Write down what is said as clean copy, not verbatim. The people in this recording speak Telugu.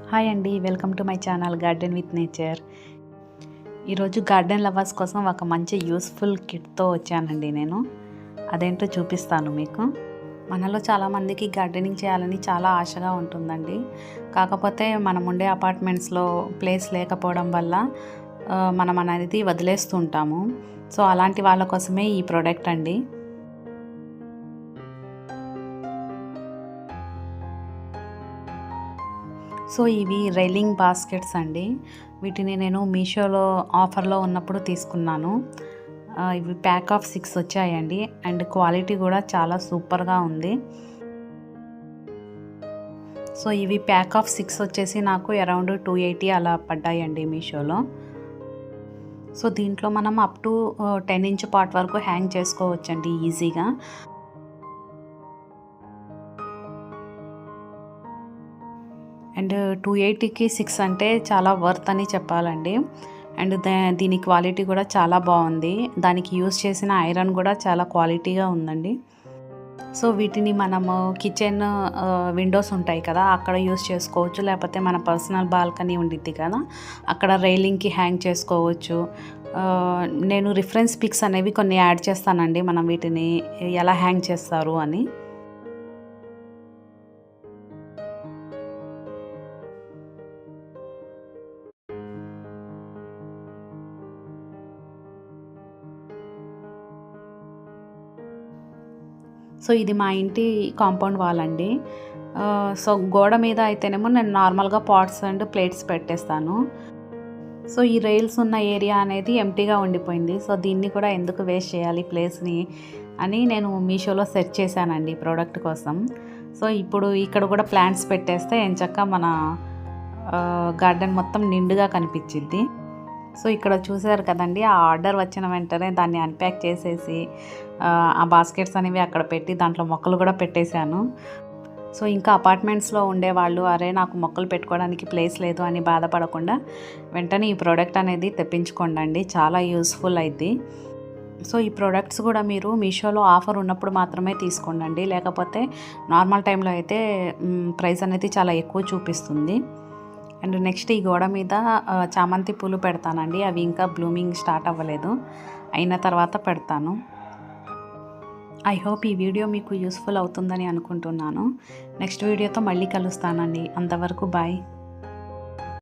హాయ్ అండి, welcome to my channel garden with nature. ఈరోజు గార్డెన్ లవర్స్ కోసం ఒక మంచి యూస్ఫుల్ కిట్తో వచ్చానండి. నేను అదేంటో చూపిస్తాను మీకు. మనలో చాలామందికి గార్డెనింగ్ చేయాలని చాలా ఆశగా ఉంటుందండి. కాకపోతే మనం ఉండే అపార్ట్మెంట్స్లో ప్లేస్ లేకపోవడం వల్ల మనం అనేది వదిలేస్తూ ఉంటాము. సో అలాంటి వాళ్ళ కోసమే ఈ ప్రోడక్ట్ అండి. సో ఇవి రైలింగ్ బాస్కెట్స్ అండి. వీటిని నేను మీషోలో ఆఫర్లో ఉన్నప్పుడు తీసుకున్నాను. ఇవి ప్యాక్ ఆఫ్ 6 వచ్చాయండి. అండ్ క్వాలిటీ కూడా చాలా సూపర్గా ఉంది. సో ఇవి ప్యాక్ ఆఫ్ 6 వచ్చేసి నాకు అరౌండ్ 280 అలా పడ్డాయండి మీషోలో. సో దీంట్లో మనం అప్ టు 10 ఇంచ్ పాట్ వరకు హ్యాంగ్ చేసుకోవచ్చండి ఈజీగా. అండ్ 280కి 6 అంటే చాలా వర్త్ అని చెప్పాలండి. అండ్ దీని క్వాలిటీ కూడా చాలా బాగుంది. దానికి యూస్ చేసిన ఐరన్ కూడా చాలా క్వాలిటీగా ఉందండి. సో వీటిని మనము కిచెన్ విండోస్ ఉంటాయి కదా, అక్కడ యూస్ చేసుకోవచ్చు. లేకపోతే మన పర్సనల్ బాల్కనీ ఉండిద్ది కదా, అక్కడ రైలింగ్కి హ్యాంగ్ చేసుకోవచ్చు. నేను రిఫరెన్స్ పిక్స్ అనేవి కొన్ని యాడ్ చేస్తానండి, మనం వీటిని ఎలా హ్యాంగ్ చేస్తారు అని. సో ఇది మా ఇంటి కాంపౌండ్ వాల్ అండి. సో గోడ మీద అయితేనేమో నేను నార్మల్గా పాట్స్ అండ్ ప్లేట్స్ పెట్టేస్తాను. సో ఈ రైల్స్ ఉన్న ఏరియా అనేది ఎంటీగా ఉండిపోయింది. సో దీన్ని కూడా ఎందుకు వేస్ట్ చేయాలి ప్లేస్ని అని నేను మీషోలో సెర్చ్ చేశానండి ప్రోడక్ట్ కోసం. సో ఇప్పుడు ఇక్కడ కూడా ప్లాంట్స్ పెట్టేస్తే ఎంచక్కా మన గార్డెన్ మొత్తం నిండుగా కనిపించిద్ది. సో ఇక్కడ చూసారు కదండి, ఆ ఆర్డర్ వచ్చిన వెంటనే దాన్ని అన్ప్యాక్ చేసేసి ఆ బాస్కెట్స్ అనేవి అక్కడ పెట్టి దాంట్లో మొక్కలు కూడా పెట్టేశాను. సో ఇంకా అపార్ట్మెంట్స్లో ఉండేవాళ్ళు అరే నాకు మొక్కలు పెట్టుకోవడానికి ప్లేస్ లేదు అని బాధపడకుండా వెంటనే ఈ ప్రోడక్ట్ అనేది తెప్పించుకోండి, చాలా యూస్ఫుల్ అయింది. సో ఈ ప్రోడక్ట్స్ కూడా మీరు మీషోలో ఆఫర్ ఉన్నప్పుడు మాత్రమే తీసుకోండి, లేకపోతే నార్మల్ టైంలో అయితే ప్రైస్ అనేది చాలా ఎక్కువ చూపిస్తుంది. అండ్ నెక్స్ట్ ఈ గోడ మీద చామంతి పూలు పెడతానండి. అవి ఇంకా బ్లూమింగ్ స్టార్ట్ అవ్వలేదు, అయిన తర్వాత పెడతాను. ఐ హోప్ ఈ వీడియో మీకు యూస్ఫుల్ అవుతుందని అనుకుంటున్నాను. నెక్స్ట్ వీడియోతో మళ్ళీ కలుస్తానండి. అంతవరకు బాయ్.